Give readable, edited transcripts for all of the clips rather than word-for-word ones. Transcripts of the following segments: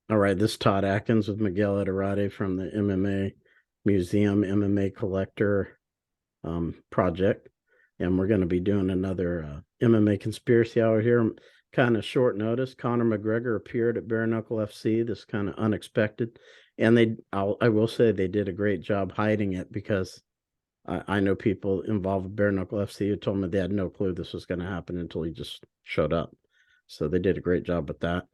All right, this is Todd Atkins with Miguel Edarate from the MMA Museum MMA Collector project, and we're going to be doing another MMA Conspiracy Hour here. Kind of short notice. Conor McGregor appeared at Bare Knuckle FC. This kind of unexpected, and I will say they did a great job hiding it because I know people involved with Bare Knuckle FC who told me they had no clue this was going to happen until he just showed up. So they did a great job with that.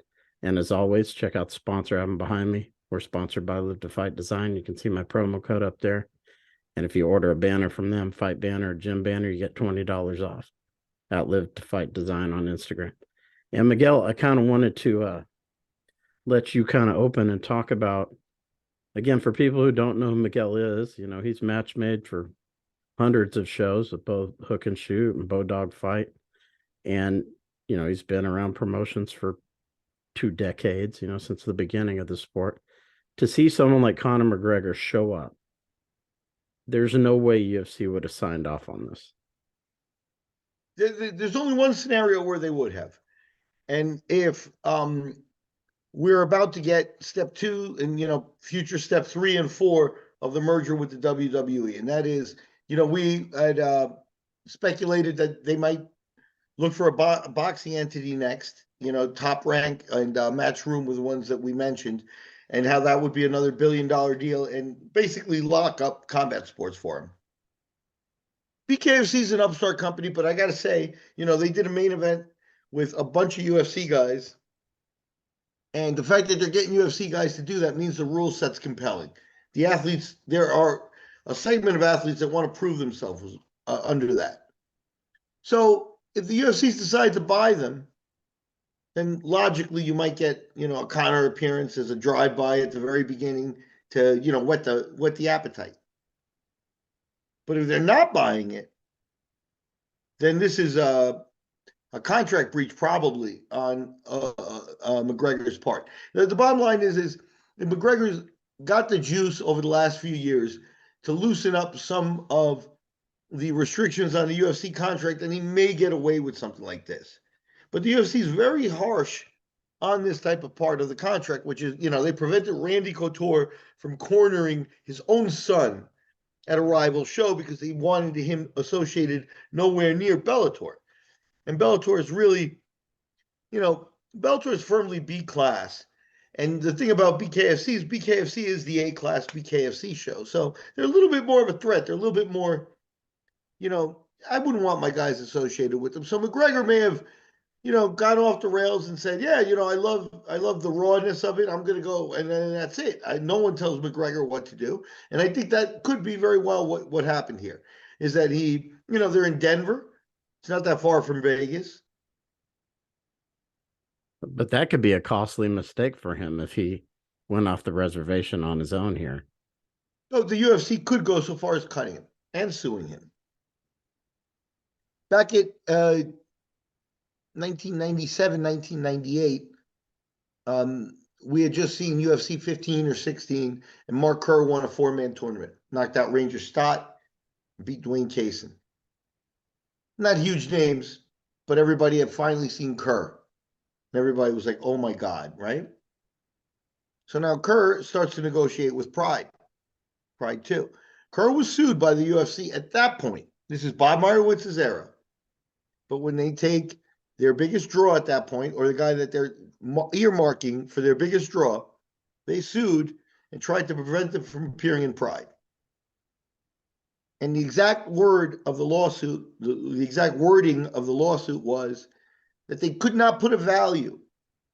And as always, check out the sponsor I have behind me. We're sponsored by Live to Fight Design. You can see my promo code up there. And if you order a banner from them, fight banner, gym banner, you get $20 off at Live to Fight Design on Instagram. And Miguel, I kind of wanted to let you kind of open and talk about, again, for people who don't know who Miguel is, he's match made for hundreds of shows with both Hook and Shoot and Bodog Fight. And, he's been around promotions for 2 decades, since the beginning of the sport. To see someone like Conor McGregor show up, there's no way UFC would have signed off on this. There's only one scenario where they would have. And if we're about to get step 2 and, future step 3 and 4 of the merger with the WWE. And that is, we had speculated that they might look for a boxing entity next, Top Rank and Matchroom were the ones that we mentioned, and how that would be another billion-dollar deal and basically lock up combat sports for him. BKFC is an upstart company, but I got to say, they did a main event with a bunch of UFC guys. And the fact that they're getting UFC guys to do that means the rule set's compelling. The athletes, there are a segment of athletes that want to prove themselves under that. So if the UFC decides to buy them, then logically you might get, a Conor appearance as a drive-by at the very beginning to, whet the appetite. But if they're not buying it, then this is a contract breach probably on McGregor's part. The bottom line is McGregor's got the juice over the last few years to loosen up some of the restrictions on the UFC contract, and he may get away with something like this. But the UFC is very harsh on this type of part of the contract, which is, they prevented Randy Couture from cornering his own son at a rival show because they wanted him associated nowhere near Bellator. And Bellator is really, Bellator is firmly B class. And the thing about BKFC is the A class BKFC show. So they're a little bit more of a threat. They're a little bit more, I wouldn't want my guys associated with them. So McGregor may have, gone off the rails and said, yeah, I love the rawness of it. I'm going to go. And then that's it. No one tells McGregor what to do. And I think that could be very well what happened here is that he, they're in Denver. It's not that far from Vegas. But that could be a costly mistake for him if he went off the reservation on his own here. So the UFC could go so far as cutting him and suing him. Back at 1997, 1998, we had just seen UFC 15 or 16, and Mark Kerr won a 4-man tournament. Knocked out Ranger Stott, beat Dwayne Kaysen. Not huge names, but everybody had finally seen Kerr. And everybody was like, oh my God, right? So now Kerr starts to negotiate with Pride 2. Kerr was sued by the UFC at that point. This is Bob Meyerwitz's era. But when they take their biggest draw at that point, or the guy that they're earmarking for their biggest draw, they sued and tried to prevent them from appearing in Pride. And the exact word of the lawsuit, the exact wording of the lawsuit was that they could not put a value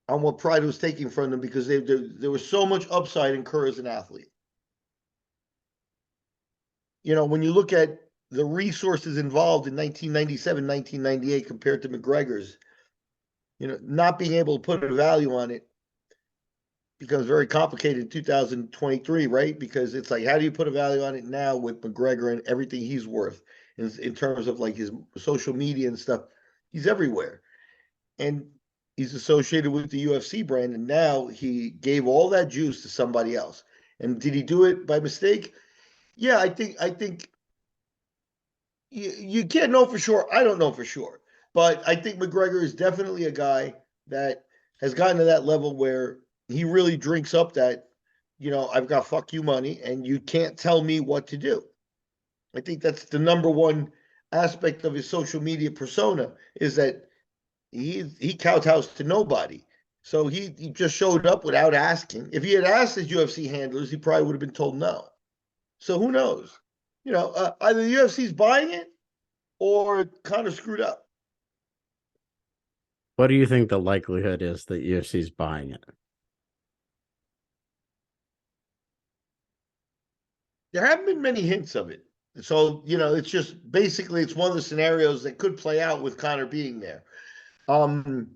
on what Pride was taking from them because there was so much upside in Kerr as an athlete. When you look at the resources involved in 1997, 1998 compared to McGregor's, not being able to put a value on it becomes very complicated in 2023, right? Because it's like, how do you put a value on it now with McGregor and everything he's worth in terms of like his social media and stuff? He's everywhere. And he's associated with the UFC brand, and now he gave all that juice to somebody else. And did he do it by mistake? Yeah, I think you can't know for sure. I don't know for sure. But I think McGregor is definitely a guy that has gotten to that level where he really drinks up that, I've got fuck you money and you can't tell me what to do. I think that's the number one aspect of his social media persona is that he kowtows to nobody. So he just showed up without asking. If he had asked his UFC handlers, he probably would have been told no. So who knows? Either the UFC's buying it or kind of screwed up. What do you think the likelihood is that UFC's buying it? There haven't been many hints of it. So, it's just basically it's one of the scenarios that could play out with Conor being there. Um,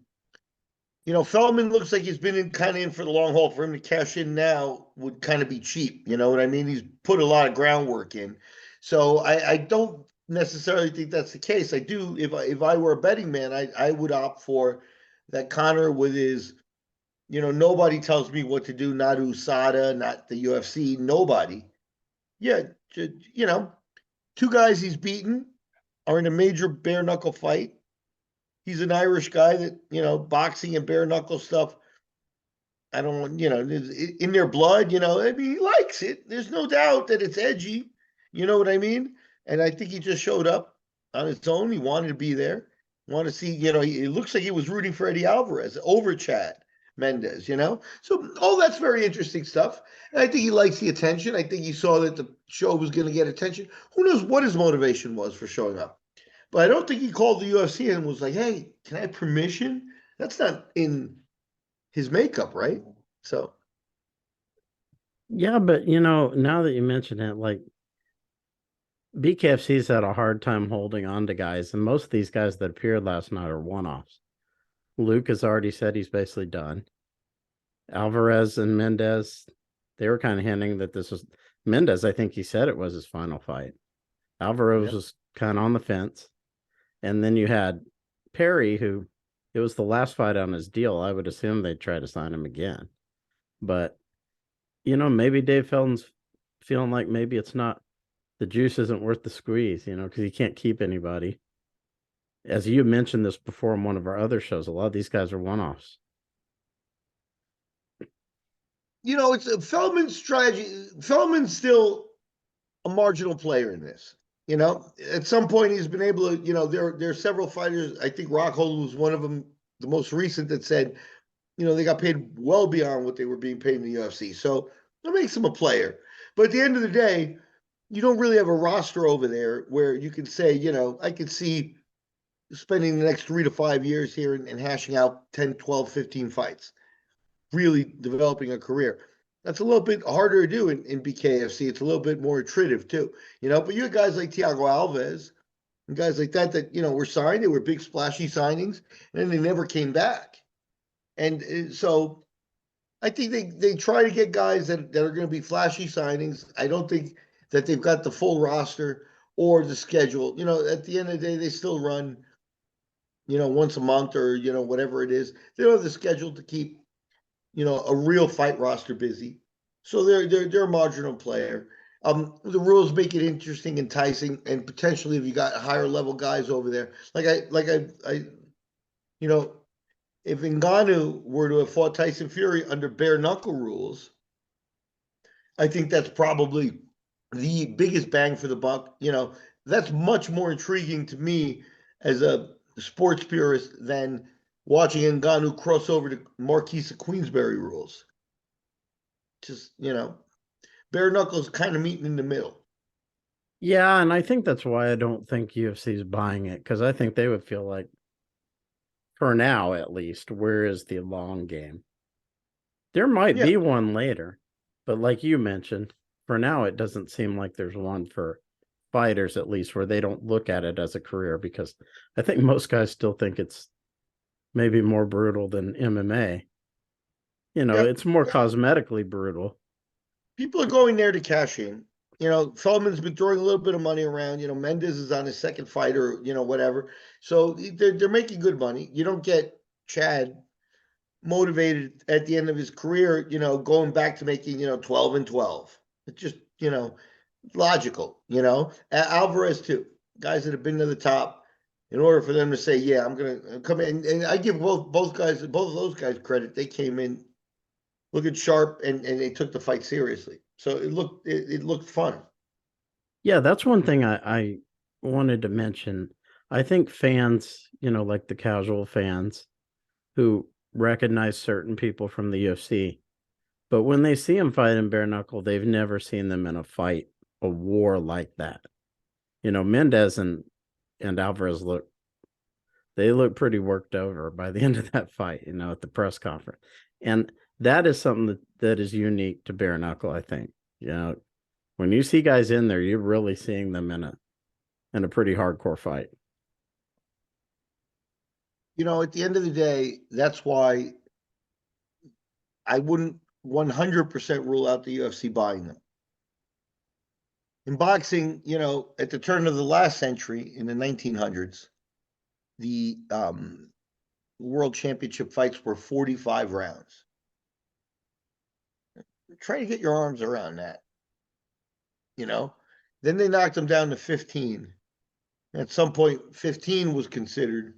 Feldman looks like he's been in for the long haul. For him to cash in now would kind of be cheap. You know what I mean? He's put a lot of groundwork in. So I don't necessarily think that's the case. I do, if I were a betting man, I would opt for that Conor with his, nobody tells me what to do, not USADA, not the UFC, nobody. Yeah, two guys he's beaten are in a major bare knuckle fight. He's an Irish guy that, boxing and bare knuckle stuff, I don't, in their blood, I mean, he likes it. There's no doubt that it's edgy. You know what I mean? And I think he just showed up on his own. He wanted to be there. Want to see, it looks like he was rooting for Eddie Alvarez over Chad Mendez. So all that's very interesting stuff. And I think he likes the attention. I think he saw that the show was going to get attention. Who knows what his motivation was for showing up? But I don't think he called the UFC and was like, "Hey, can I have permission?" That's not in his makeup, right? So Yeah, but now that you mention it, like BKFC's had a hard time holding on to guys, and most of these guys that appeared last night are one-offs. Luke has already said he's basically done. Alvarez and Mendez, they were kind of hinting that this was Mendez. I think he said it was his final fight. Alvarez yeah, was kind of on the fence. And then you had Perry, who it was the last fight on his deal. I would assume they'd try to sign him again. But, maybe Dave Felton's feeling like maybe it's not, the juice isn't worth the squeeze, because he can't keep anybody. As you mentioned this before in one of our other shows, a lot of these guys are one offs. it's a Feldman's strategy. Feldman's still a marginal player in this. At some point he's been able to. There are several fighters. I think Rockhold was one of them, the most recent, that said, they got paid well beyond what they were being paid in the UFC. So that makes him a player. But at the end of the day, you don't really have a roster over there where you can say, I could see spending the next 3 to 5 years here and hashing out 10, 12, 15 fights, really developing a career. That's a little bit harder to do in BKFC. It's a little bit more attritive too, but you have guys like Thiago Alves and guys like that, were signed. They were big splashy signings and then they never came back. And so I think they try to get guys that are going to be flashy signings. I don't think that they've got the full roster or the schedule. At the end of the day, they still run, once a month or, whatever it is. They don't have the schedule to keep, a real fight roster busy. So they're a marginal player. The rules make it interesting, enticing, and potentially if you got higher level guys over there, you know, if Ngannou were to have fought Tyson Fury under bare knuckle rules, I think that's probably the biggest bang for the buck. That's much more intriguing to me as a sports purist than watching Ngannou cross over to Marquise of Queensberry rules. Just, bare knuckles kind of meeting in the middle. Yeah, and I think that's why I don't think UFC is buying it, because I think they would feel like, for now at least, where is the long game? There might Yeah. be one later, but like you mentioned, for now it doesn't seem like there's one for fighters, at least, where they don't look at it as a career, because I think most guys still think it's maybe more brutal than MMA. Yeah. It's more cosmetically brutal. People are going there to cash in. Feldman's been throwing a little bit of money around. Mendez is on his second fight or, whatever. So they're making good money. You don't get Chad motivated at the end of his career, going back to making, 12 and 12. It's just, logical, Alvarez too. Guys that have been to the top, in order for them to say, yeah, I'm gonna come in. And I give both of those guys credit. They came in look at Sharp, and they took the fight seriously. So it looked fun. Yeah, that's one thing I wanted to mention. I think fans, like the casual fans who recognize certain people from the UFC, but when they see them fight in bare knuckle, they've never seen them in a fight, a war like that. Mendez and Alvarez look pretty worked over by the end of that fight, at the press conference. And that is something that is unique to bare knuckle, I think. When you see guys in there, you're really seeing them in a pretty hardcore fight. At the end of the day, that's why I wouldn't 100% rule out the UFC buying them. In boxing, at the turn of the last century in the 1900s, the world championship fights were 45 rounds. Try to get your arms around that. Then they knocked them down to 15. At some point, 15 was considered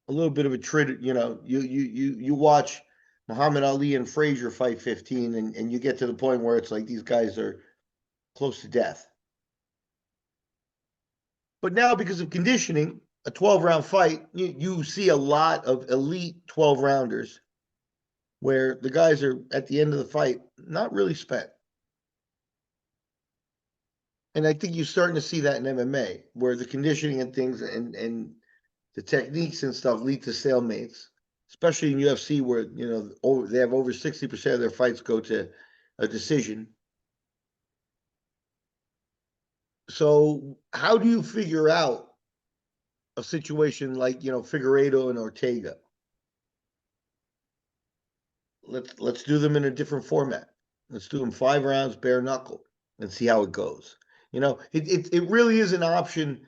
a little bit of a treat. You watch Muhammad Ali and Frazier fight 15, and you get to the point where it's like these guys are close to death. But now, because of conditioning, a 12-round fight, you see a lot of elite 12-rounders where the guys are at the end of the fight not really spent. And I think you're starting to see that in MMA, where the conditioning and things and the techniques and stuff lead to stalemates, especially in UFC, where they have over 60% of their fights go to a decision. So how do you figure out a situation like Figueiredo and Ortega? Let's do them in a different format. Let's do them 5 rounds bare knuckle and see how it goes. It really is an option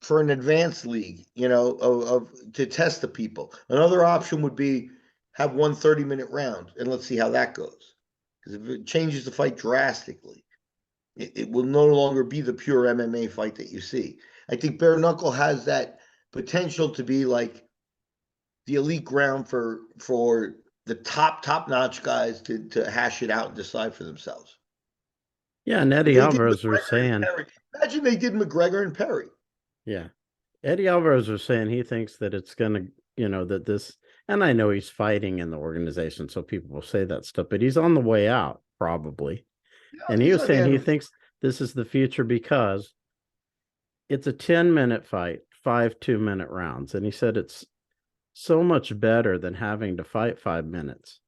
for an advanced league, of to test the people. Another option would be have 1 30-minute round and let's see how that goes. Because if it changes the fight drastically, it will no longer be the pure MMA fight that you see. I think bare knuckle has that potential to be like the elite ground for the top-notch guys to hash it out and decide for themselves. Yeah, and Eddie They did Alvarez was McGregor and saying, Perry. Imagine they did McGregor and Perry. yeah, Eddie Alvarez was saying he thinks that it's going to, that this, and I know he's fighting in the organization, so people will say that stuff, but he's on the way out, probably. Yeah, And he he's was on the saying end he of it. thinks this is the future because it's a 10-minute fight, 5 2-minute rounds. And he said it's so much better than having to fight 5 minutes.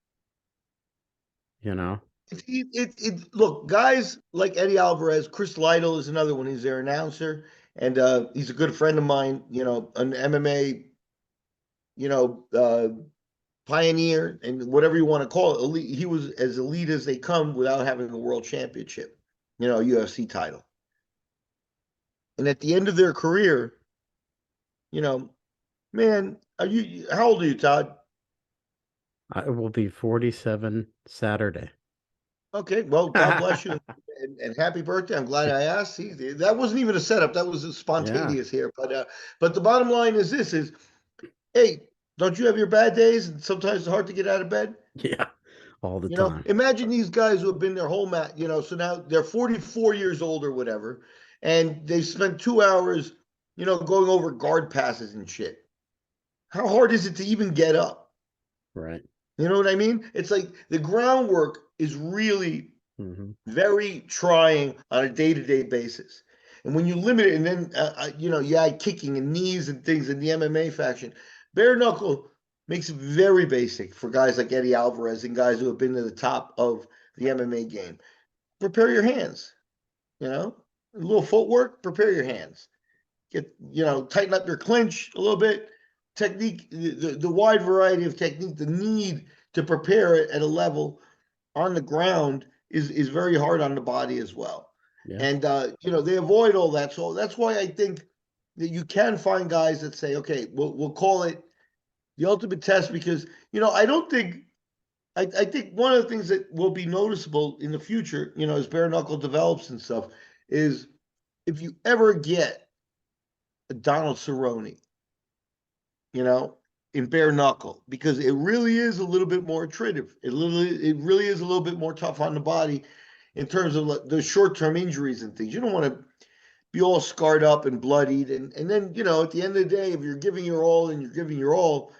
Look, guys like Eddie Alvarez, Chris Lytle is another one. He's their announcer, and he's a good friend of mine. An MMA, pioneer, and whatever you want to call it. Elite. He was as elite as they come without having a world championship, a UFC title. And at the end of their career, man, how old are you, Todd? I will be 47 Saturday. Okay, well, God bless you, and happy birthday. I'm glad I asked. See, that wasn't even a setup. That was Yeah. spontaneous here. But the bottom line is this: hey, don't you have your bad days? And sometimes it's hard to get out of bed. Yeah. All the time. Imagine these guys who have been their whole mat. So now they're 44 years old or whatever, and they spent 2 hours, going over guard passes and shit. How hard is it to even get up? Right. You know what I mean? It's like the groundwork is really very trying on a day-to-day basis. And when you limit it, and then you add kicking and knees and things in the MMA faction, bare knuckle makes it very basic for guys like Eddie Alvarez and guys who have been to the top of the MMA game. Prepare your hands, a little footwork. Prepare your hands. Tighten up your clinch a little bit. Technique, the wide variety of technique, the need to prepare it at a level on the ground is very hard on the body as well. Yeah. And they avoid all that. So that's why I think that you can find guys that say, okay, we'll call it the ultimate test, because I don't think I think one of the things that will be noticeable in the future, as bare knuckle develops and stuff, is if you ever get a Donald Cerrone, in bare knuckle because it really is a little bit more attritive. It really is a little bit more tough on the body in terms of the short-term injuries and things. You don't want to be all scarred up and bloodied. And then, at the end of the day, if you're giving your all and you're giving your all,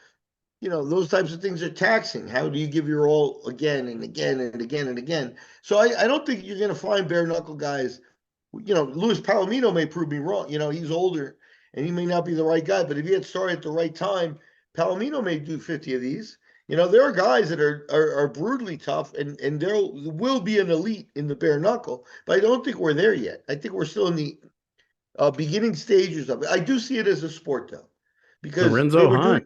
those types of things are taxing. How do you give your all again and again and again and again? So I don't think you're going to find bare knuckle guys. Luis Palomino may prove me wrong. He's older and he may not be the right guy, but if he had started at the right time, Palomino may do 50 of these. There are guys that are brutally tough and there will be an elite in the bare knuckle, but I don't think we're there yet. I think we're still in the beginning stages of it. I do see it as a sport though, because they Lorenzo were doing. Hunt.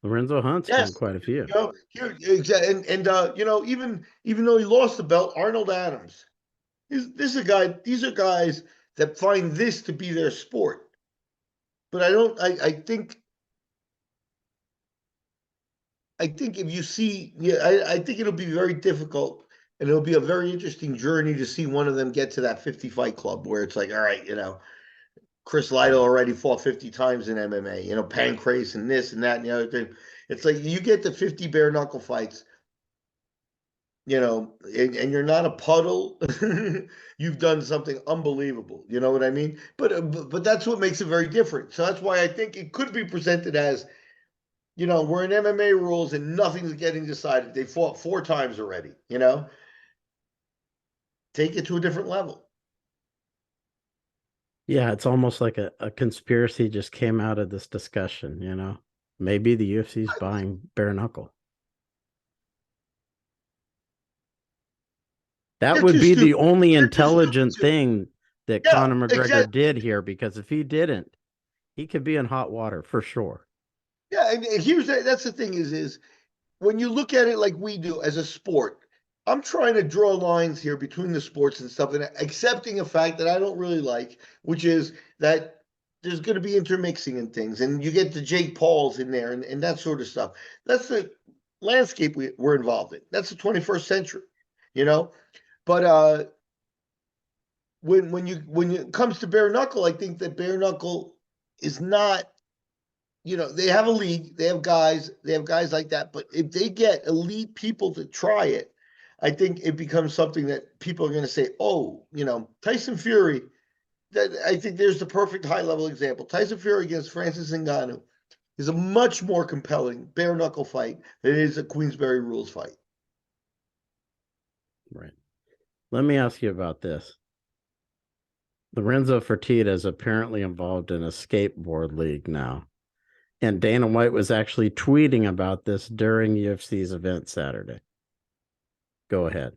Lorenzo Hunt's done Yes, quite a few. here exactly, and even though he lost the belt, Arnold Adams. This is a guy. These are guys that find this to be their sport. But I don't. I think if you see, yeah, I think it'll be very difficult, and it'll be a very interesting journey to see one of them get to that 50 fight club where it's like, all right, Chris Lytle Right. already fought 50 times in MMA. Pancrase and this and that and the other thing. It's like you get to 50 bare knuckle fights, and you're not a puddle. You've done something unbelievable. You know what I mean? But that's what makes it very different. So that's why I think it could be presented as, we're in MMA rules and nothing's getting decided. They fought 4 times already. Take it to a different level. Yeah, it's almost like a conspiracy just came out of this discussion. Maybe the UFC's buying bare knuckle. That They're would too be the stupid. only They're too stupid intelligent to. thing that Yeah, Conor McGregor exactly. did here, because if he didn't, he could be in hot water for sure. Yeah, and that's the thing is when you look at it like we do as a sport, I'm trying to draw lines here between the sports and stuff, and accepting a fact that I don't really like, which is that there's going to be intermixing and things, and you get the Jake Pauls in there and that sort of stuff. That's the landscape we're involved in. That's the 21st century, you know. But when it comes to bare knuckle, I think that bare knuckle is not, they have a league, they have guys like that. But if they get elite people to try it, I think it becomes something that people are going to say, oh, Tyson Fury. That I think there's the perfect high level example. Tyson Fury against Francis Ngannou is a much more compelling bare knuckle fight than it is a Queensberry rules fight. Right. Let me ask you about this. Lorenzo Fertitta is apparently involved in a skateboard league now. And Dana White was actually tweeting about this during UFC's event Saturday. Go ahead.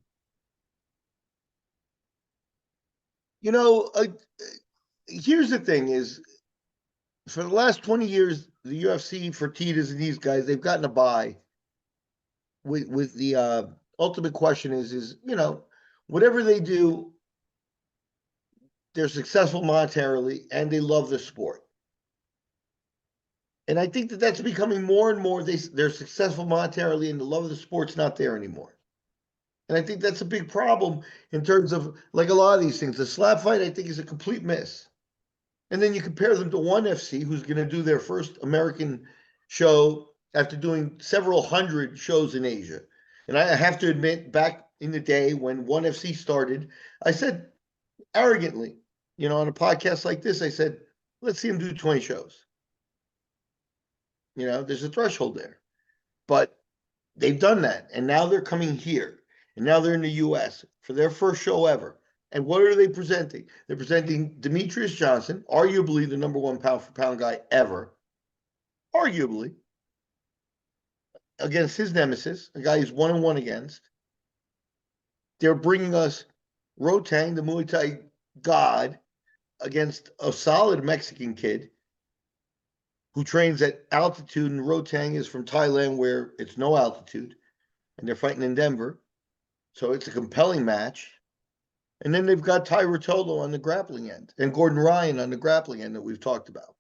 You know, here's the thing: is for the last 20 years, the UFC Fertittas and these guys, they've gotten a buy. With the ultimate question is whatever they do, they're successful monetarily and they love the sport. And I think that that's becoming more and more. They're successful monetarily, and the love of the sport's not there anymore. And I think that's a big problem in terms of like a lot of these things. The slap fight, I think, is a complete miss. And then you compare them to ONE FC, who's going to do their first American show after doing several hundred shows in Asia. And I have to admit, back in the day when ONE FC started, I said arrogantly, on a podcast like this, I said, let's see them do 20 shows. There's a threshold there. But they've done that. And now they're coming here. And now they're in the US for their first show ever. And what are they presenting? They're presenting Demetrius Johnson, arguably the number one pound for pound guy ever, arguably, against his nemesis, a guy he's 1-1 against. They're bringing us Rotang, the Muay Thai god, against a solid Mexican kid who trains at altitude, and Rotang is from Thailand where it's no altitude, and they're fighting in Denver. So it's a compelling match. And then they've got Ty Rotolo on the grappling end and Gordon Ryan on the grappling end that we've talked about.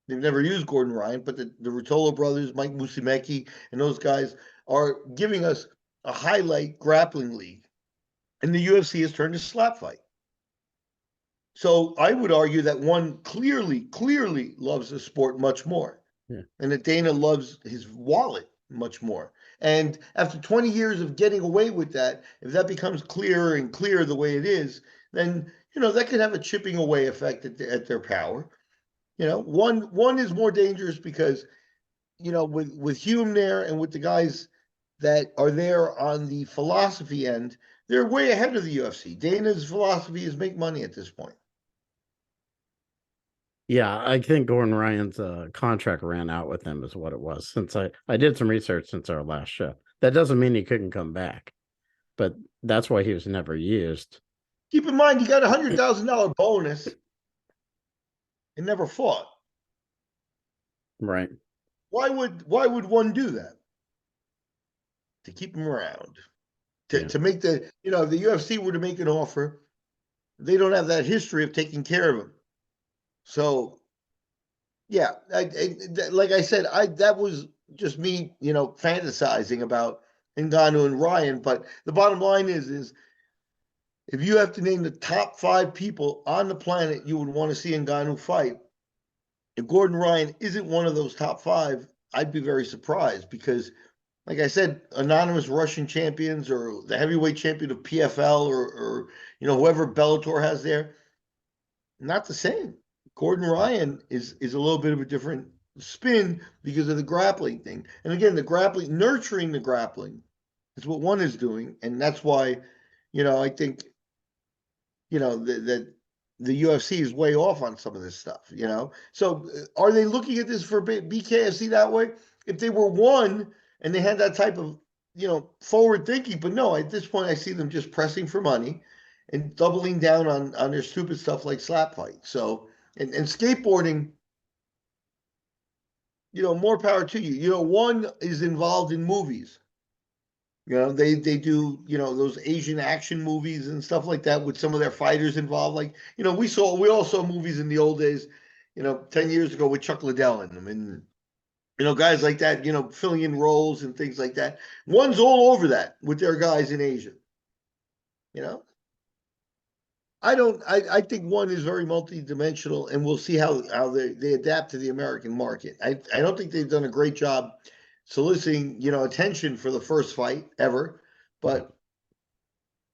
They've never used Gordon Ryan, but the Rotolo brothers, Mike Musumeci, and those guys are giving us a highlight grappling league. And the UFC has turned to slap fight. So I would argue that ONE clearly loves the sport much more. Yeah. and that Dana loves his wallet much more. And after 20 years of getting away with that, if that becomes clearer and clearer the way it is, then that could have a chipping away effect at their power. One is more dangerous because with Hume there and with the guys that are there on the philosophy end, they're way ahead of the UFC. Dana's philosophy is make money at this point. Yeah, I think Gordon Ryan's contract ran out with him is what it was. Since I did some research since our last show. That doesn't mean he couldn't come back, but that's why he was never used. Keep in mind, he got $100,000 bonus and never fought. Right. Why would one do that? To keep him around. To, Yeah. to make the if the UFC were to make an offer, they don't have that history of taking care of him. So yeah, like I said, that was just me, fantasizing about Ngannou and Ryan. But the bottom line is if you have to name the top 5 people on the planet you would want to see Ngannou fight, if Gordon Ryan isn't one of those top 5, I'd be very surprised because, like I said, anonymous Russian champions or the heavyweight champion of PFL or whoever Bellator has there, not the same. Gordon Ryan is a little bit of a different spin because of the grappling thing. And again, the grappling, nurturing the grappling is what one is doing. And that's why, I think, that the UFC is way off on some of this stuff. So are they looking at this for BKFC that way? If they were one and they had that type of, forward thinking, but no, at this point, I see them just pressing for money and doubling down on their stupid stuff like slap fight. So, and skateboarding, more power to you. One is involved in movies. They do, those Asian action movies and stuff like that with some of their fighters involved. Like, we all saw movies in the old days, 10 years ago with Chuck Liddell in them and, guys like that, filling in roles and things like that. One's all over that with their guys in Asia. You know, I don't. I think one is very multidimensional, and we'll see how they adapt to the American market. I don't think they've done a great job soliciting attention for the first fight ever, but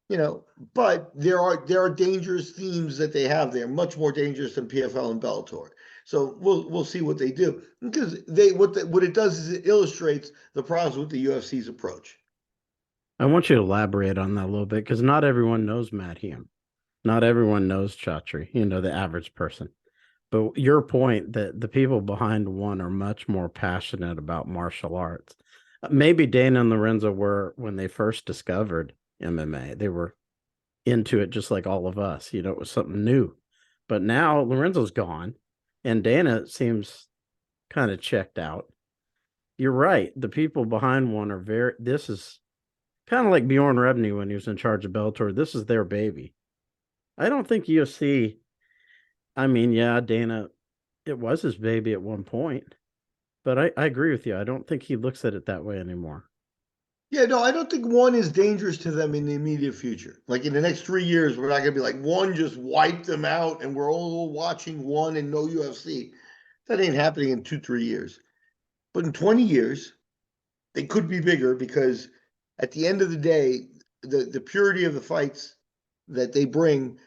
you know, but there are dangerous themes that they have there, much more dangerous than PFL and Bellator. So we'll see what they do because what it does is it illustrates the problems with the UFC's approach. I want you to elaborate on that a little bit because not everyone knows Matt Hume. Not everyone knows Chatri, the average person. But your point that the people behind one are much more passionate about martial arts. Maybe Dana and Lorenzo were when they first discovered MMA. They were into it just like all of us. It was something new. But now Lorenzo's gone and Dana seems kind of checked out. You're right. The people behind one are this is kind of like Bjorn Rebney when he was in charge of Bellator. This is their baby. I don't think UFC, I mean, yeah, Dana, it was his baby at one point, but I agree with you. I don't think he looks at it that way anymore. Yeah, no, I don't think one is dangerous to them in the immediate future. Like in the next 3 years, we're not going to be like one just wiped them out and we're all watching one and no UFC. That ain't happening in 2, 3 years. But in 20 years, they could be bigger because at the end of the day, the purity of the fights that they bring,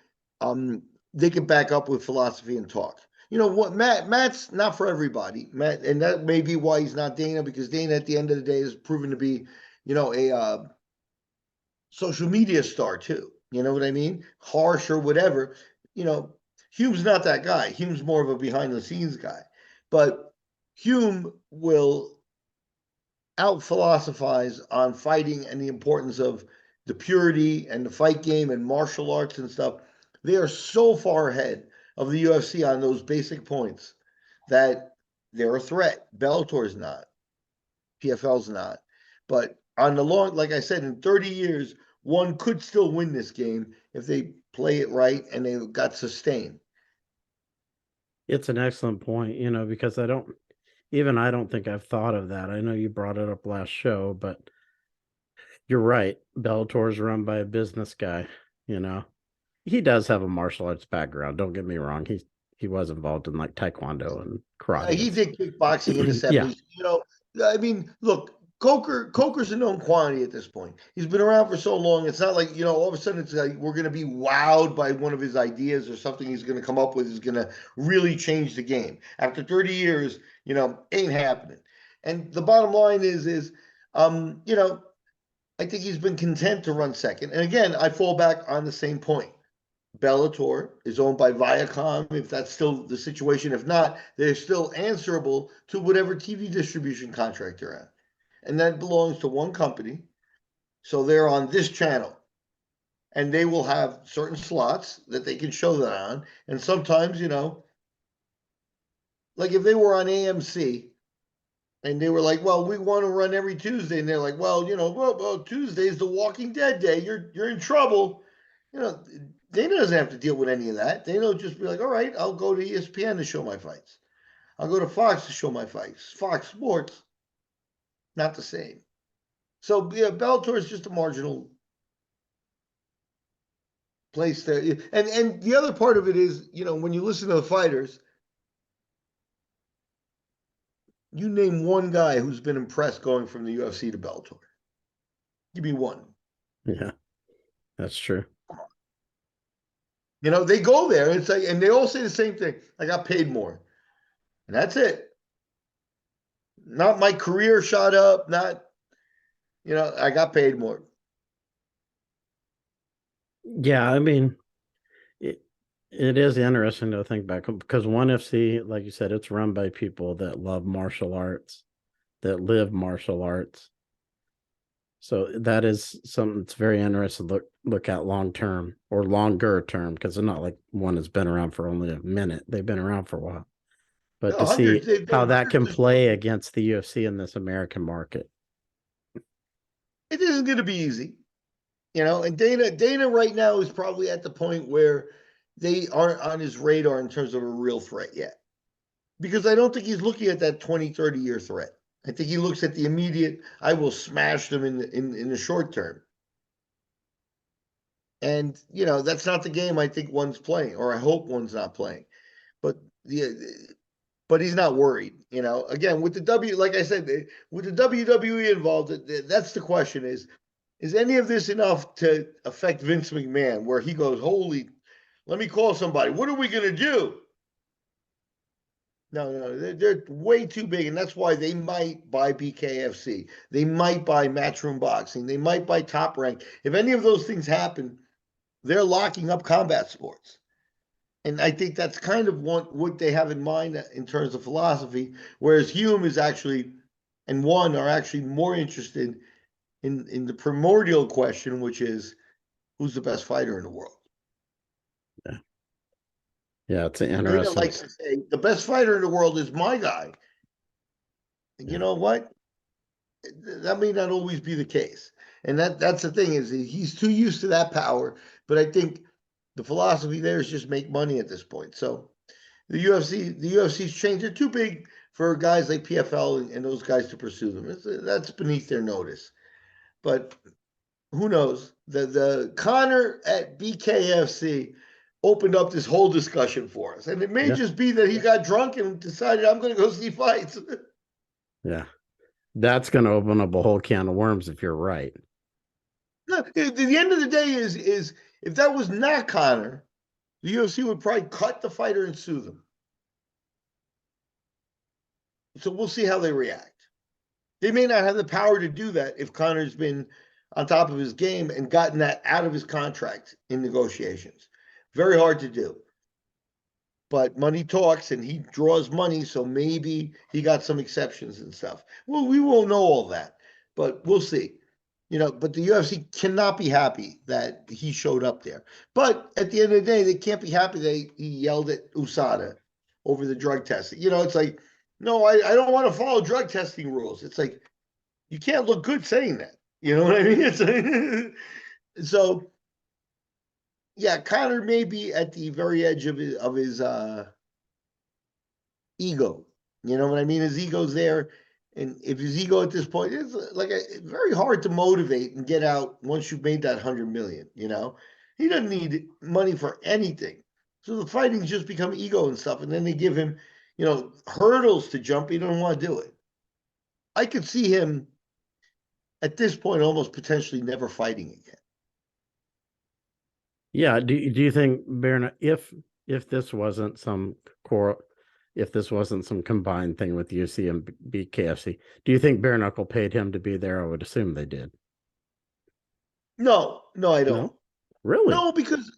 they can back up with philosophy and talk. You know what, Matt's not for everybody. Matt, and that may be why he's not Dana, because Dana at the end of the day is proven to be, a social media star too. You know what I mean? Harsh or whatever. You know, Hume's not that guy. Hume's more of a behind the scenes guy. But Hume will out philosophize on fighting and the importance of the purity and the fight game and martial arts and stuff. They are so far ahead of the UFC on those basic points that they're a threat. Bellator's not, PFL's not. But on the long, like I said, in 30 years, one could still win this game if they play it right and they got sustained. It's an excellent point, because I don't think I've thought of that. I know you brought it up last show, but you're right. Bellator's run by a business guy, you know. He does have a martial arts background. Don't get me wrong. he was involved in like taekwondo and karate He and stuff. did kickboxing in the Yeah, 70s. I mean, look, Coker's a known quantity at this point. He's been around for so long. It's not like, all of a sudden it's like we're going to be wowed by one of his ideas or something he's going to come up with is going to really change the game. After 30 years, ain't happening. And the bottom line is, I think he's been content to run second. And again, I fall back on the same point. Bellator is owned by Viacom, if that's still the situation. If not, they're still answerable to whatever TV distribution contract they're at. And that belongs to one company. So they're on this channel. And they will have certain slots that they can show that on. And sometimes, like if they were on AMC and they were like, well, we want to run every Tuesday. And they're like, well, Tuesday's the Walking Dead day. You're in trouble. Dana doesn't have to deal with any of that. Dana will just be like, all right, I'll go to ESPN to show my fights. I'll go to Fox to show my fights. Fox Sports, not the same. So yeah, Bellator is just a marginal place there. And the other part of it is, when you listen to the fighters, you name one guy who's been impressed going from the UFC to Bellator. Give me one. yeah, that's true. They go there and it's like, and they all say the same thing. I got paid more. And that's it. Not my career shot up, not, I got paid more. Yeah, I mean, it is interesting to think back because ONE FC, like you said, it's run by people that love martial arts, that live martial arts. So that is something that's very interesting to look at long term or longer term, because it's not like one has been around for only a minute. They've been around for a while. But to see Hundreds, they've how done that can hundreds of play shows. against the UFC in this American market. It isn't going to be easy, And Dana right now is probably at the point where they aren't on his radar in terms of a real threat yet, because I don't think he's looking at that 20, 30-year threat. I think he looks at the immediate. I will smash them in the short term, and that's not the game I think one's playing, or I hope one's not playing. But the but he's not worried. Again, with the like I said, with the WWE involved, that's the question: is any of this enough to affect Vince McMahon, where he goes, "Holy, let me call somebody. What are we going to do?" No, they're way too big, and that's why they might buy BKFC. They might buy Matchroom Boxing. They might buy Top Rank. If any of those things happen, they're locking up combat sports. And I think that's kind of what they have in mind in terms of philosophy, whereas Hume is actually, and ONE are actually more interested in the primordial question, which is who's the best fighter in the world. Yeah, yeah, it's an Dana interesting. likes to say the best fighter in the world is my guy. And Yeah, you know what? That may not always be the case. And that's the thing, is he's too used to that power. But I think the philosophy there is just make money at this point. So the UFC's changed. They're too big for guys like PFL and those guys to pursue them. That's beneath their notice. But who knows? The Conor at BKFC opened up this whole discussion for us, and it may yeah, just be that he got drunk and decided I'm going to go see fights. yeah. That's going to open up a whole can of worms if you're right. At the end of the day, is if that was not Conor, the UFC would probably cut the fighter and sue them. So we'll see how they react. They may not have the power to do that if Conor's been on top of his game and gotten that out of his contract in negotiations. Very hard to do. But money talks and he draws money, so maybe he got some exceptions and stuff. Well, we won't know all that, but we'll see. But the UFC cannot be happy that he showed up there. But at the end of the day, they can't be happy that he yelled at USADA over the drug testing. It's like, no, I don't want to follow drug testing rules. It's like, you can't look good saying that. You know what I mean? It's like, so, yeah, Conor may be at the very edge of his ego. You know what I mean? His ego's there. And if his ego at this point, it's like very hard to motivate and get out once you've made that 100 million. He doesn't need money for anything. So the fighting's just become ego and stuff. And then they give him, hurdles to jump. He don't want to do it. I could see him at this point almost potentially never fighting again. Yeah. Do you think if this wasn't some core, if this wasn't some combined thing with UC and BKFC, do you think Bare Knuckle paid him to be there? I would assume they did. No, I don't. No, really? No, because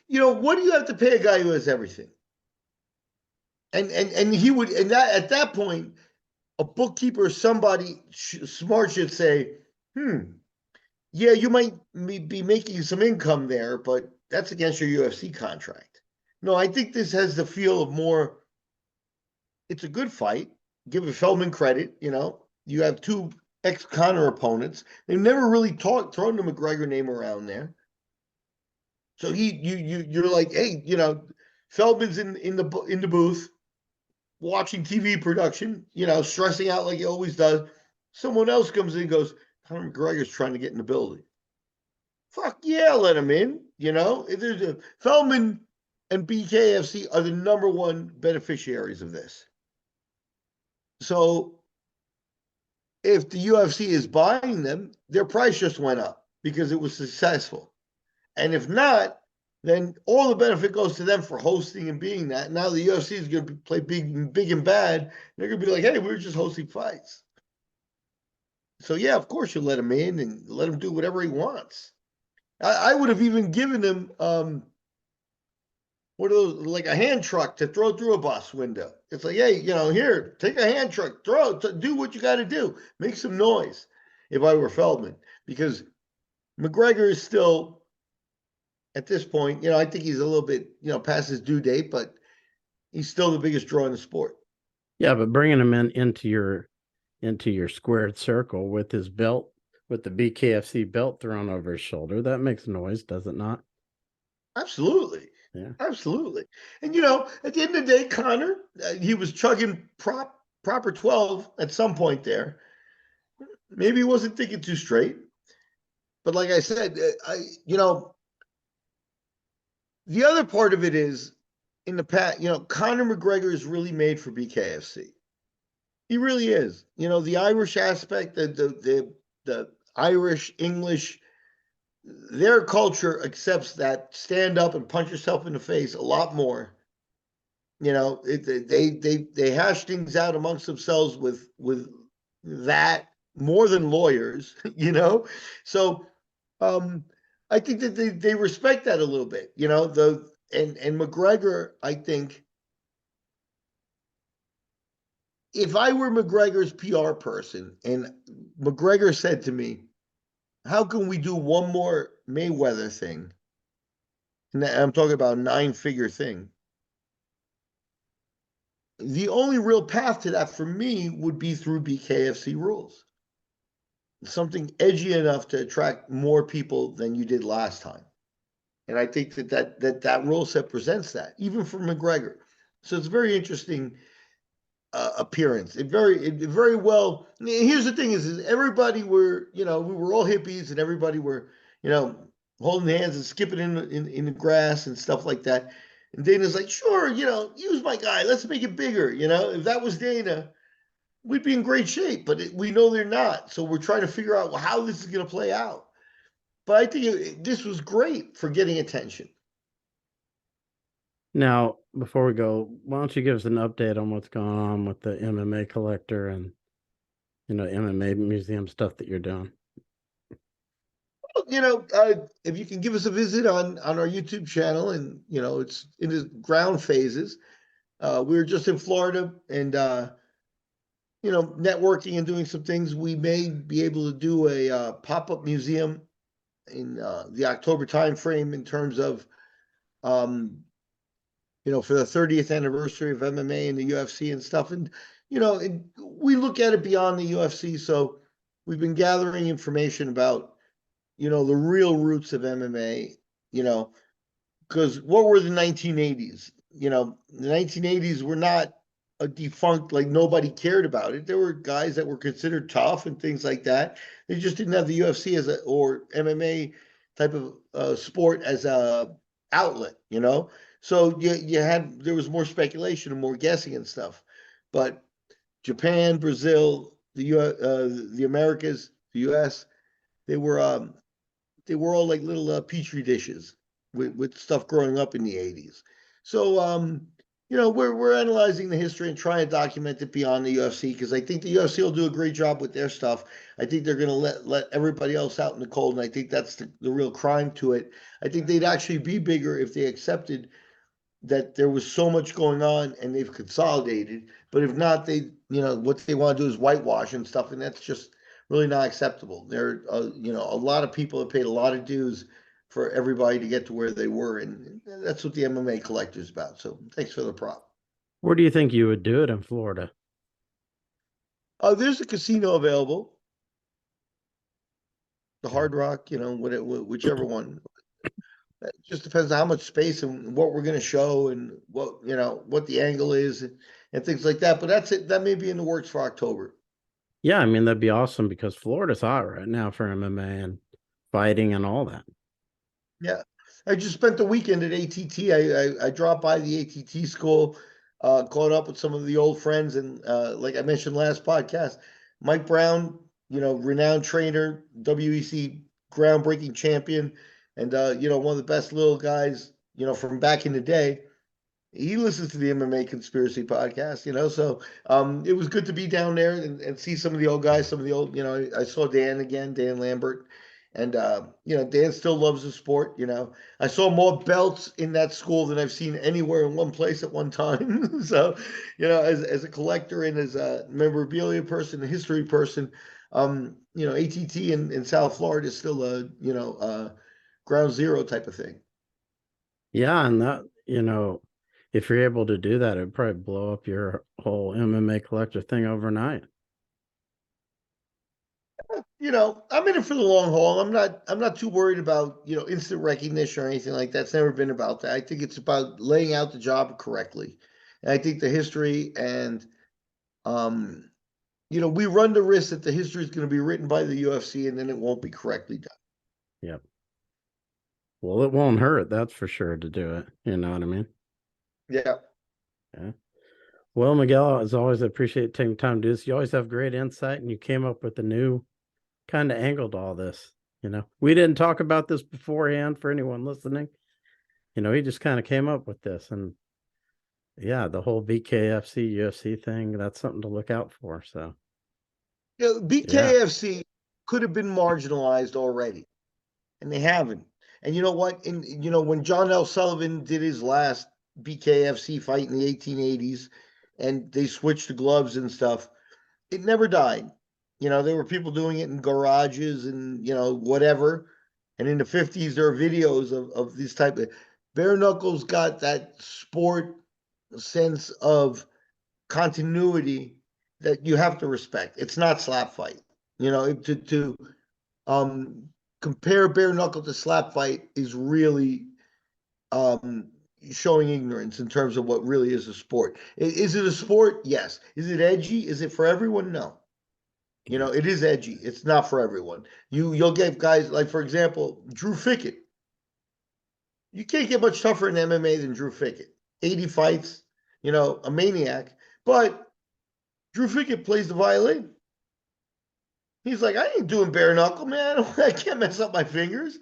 what do you have to pay a guy who has everything? And he would, and that at that point, a bookkeeper, somebody smart should say, yeah, you might be making some income there, but that's against your UFC contract. No, I think this has the feel of more, it's a good fight. Give Feldman credit, you have two ex-Conor opponents. They've never really thrown the McGregor name around there. So you're like, hey, Feldman's in the booth watching TV production, stressing out like he always does. Someone else comes in and goes, Conor McGregor's trying to get in the building. Fuck yeah, let him in. If there's Feldman and BKFC are the number one beneficiaries of this. So if the UFC is buying them, their price just went up because it was successful. And if not, then all the benefit goes to them for hosting and being that. Now the UFC is going to play big and bad. They're going to be like, hey, we're just hosting fights. So yeah, of course you let him in and let him do whatever he wants. I would have even given him what are those, like a hand truck to throw through a bus window. It's like, hey, here, take a hand truck, do what you got to do, make some noise. If I were Feldman, because McGregor is still at this point, I think he's a little bit, past his due date, but he's still the biggest draw in the sport. Yeah, but bringing him into your squared circle with his belt, with the BKFC belt thrown over his shoulder, that makes noise, does it not? Absolutely. Yeah. Absolutely. And, at the end of the day, Conor, he was chugging proper 12 at some point there. Maybe he wasn't thinking too straight. But like I said, the other part of it is in the past, Conor McGregor is really made for BKFC. He really is. The Irish aspect, the Irish, English, their culture accepts that stand up and punch yourself in the face a lot more. They hash things out amongst themselves with that more than lawyers. So I think that they respect that a little bit. And McGregor, I think, if I were McGregor's PR person and McGregor said to me, how can we do one more Mayweather thing? And I'm talking about a 9-figure thing. The only real path to that for me would be through BKFC rules. Something edgy enough to attract more people than you did last time. And I think that rule set presents that, even for McGregor. So it's very interesting appearance. It very well. Here's the thing: is everybody were we were all hippies and everybody were holding hands and skipping in the grass and stuff like that. And Dana's like, sure, use my guy. Let's make it bigger. If that was Dana, we'd be in great shape. But we know they're not. So we're trying to figure out how this is going to play out. But I think this was great for getting attention. Now, before we go, why don't you give us an update on what's going on with the MMA collector and MMA museum stuff that you're doing? If you can give us a visit on our YouTube channel, and it's in the ground phases. We were just in Florida and networking and doing some things. We may be able to do a pop-up museum in the October timeframe in terms of for the 30th anniversary of MMA and the UFC and stuff. And we look at it beyond the UFC. So we've been gathering information about the real roots of MMA, because what were the 1980s? The 1980s were not a defunct, like nobody cared about it. There were guys that were considered tough and things like that. They just didn't have the UFC or MMA type of sport as a outlet, So there was more speculation and more guessing and stuff. But Japan, Brazil, the Americas, the U.S. They were they were all like little petri dishes with stuff growing up in the 80s. So we're analyzing the history and trying to document it beyond the UFC because I think the UFC will do a great job with their stuff. I think they're going to let everybody else out in the cold, and I think that's the real crime to it. I think they'd actually be bigger if they accepted that there was so much going on and they've consolidated. But if not, what they want to do is whitewash and stuff, and that's just really not acceptable. There, a lot of people have paid a lot of dues for everybody to get to where they were, and that's what the MMA collector is about. So thanks for the prop. Where do you think you would do it in Florida? There's a casino available, the Okay. Hard Rock, whichever one. It just depends on how much space and what we're going to show and what the angle is and things like that. But that's it. That may be in the works for October. Yeah, I mean that'd be awesome because Florida's hot right now for MMA and fighting and all that. Yeah. I just spent the weekend at ATT. I dropped by the ATT school, caught up with some of the old friends. And like I mentioned last podcast, Mike Brown, renowned trainer, WEC groundbreaking champion, and, one of the best little guys, from back in the day. He listens to the MMA Conspiracy podcast, so it was good to be down there and see some of the old guys, some of the old, I saw Dan again, Dan Lambert. And Dan still loves the sport. I saw more belts in that school than I've seen anywhere in one place at one time. So, as a collector and as a memorabilia person, a history person, ATT in South Florida is still a ground zero type of thing. Yeah, and that, if you're able to do that, it'd probably blow up your whole MMA collector thing overnight. I'm in it for the long haul. I'm not too worried about, instant recognition or anything like that. It's never been about that. I think it's about laying out the job correctly. And I think the history and um, we run the risk that the history is going to be written by the UFC and then it won't be correctly done. Yep. Well, it won't hurt, that's for sure, to do it. You know what I mean? Yeah. Yeah. Well, Miguel, as always, I appreciate taking time to do this. You always have great insight and you came up with a new kind of angle to all this. We didn't talk about this beforehand for anyone listening. He just kind of came up with this. And yeah, the whole BKFC UFC thing, that's something to look out for. So, yeah. BKFC could have been marginalized already, and they haven't. And you know what? When John L. Sullivan did his last BKFC fight in the 1880s, and they switched the gloves and stuff, it never died. There were people doing it in garages and whatever. And in the 50s, there are videos of this type of bare knuckles got that sport sense of continuity that you have to respect. It's not slap fight. To um, compare bare knuckle to slap fight is really um, showing ignorance in terms of what really is a sport. Is it a sport? Yes. Is it edgy? Is it for everyone? No. It is edgy. It's not for everyone. You'll get guys like, for example, Drew Fickett. You can't get much tougher in MMA than Drew Fickett. 80 fights, a maniac. But Drew Fickett plays the violin. He's like, I ain't doing bare knuckle, man. I can't mess up my fingers.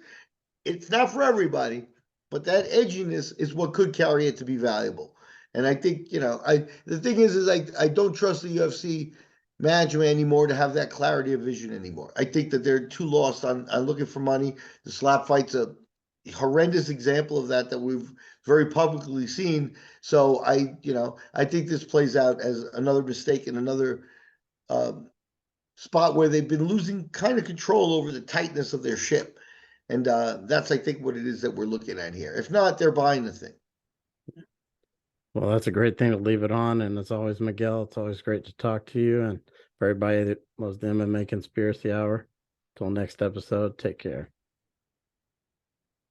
It's not for everybody, but that edginess is what could carry it to be valuable. And I think, the thing is I don't trust the UFC management anymore to have that clarity of vision anymore. I think that they're too lost on looking for money. The slap fight's a horrendous example of that we've very publicly seen. So I think this plays out as another mistake and another um, spot where they've been losing kind of control over the tightness of their ship. And that's, I think, what it is that we're looking at here. If not, they're buying the thing. Well, that's a great thing to leave it on. And as always, Miguel, it's always great to talk to you. And for everybody that was the MMA Conspiracy Hour, till next episode, take care.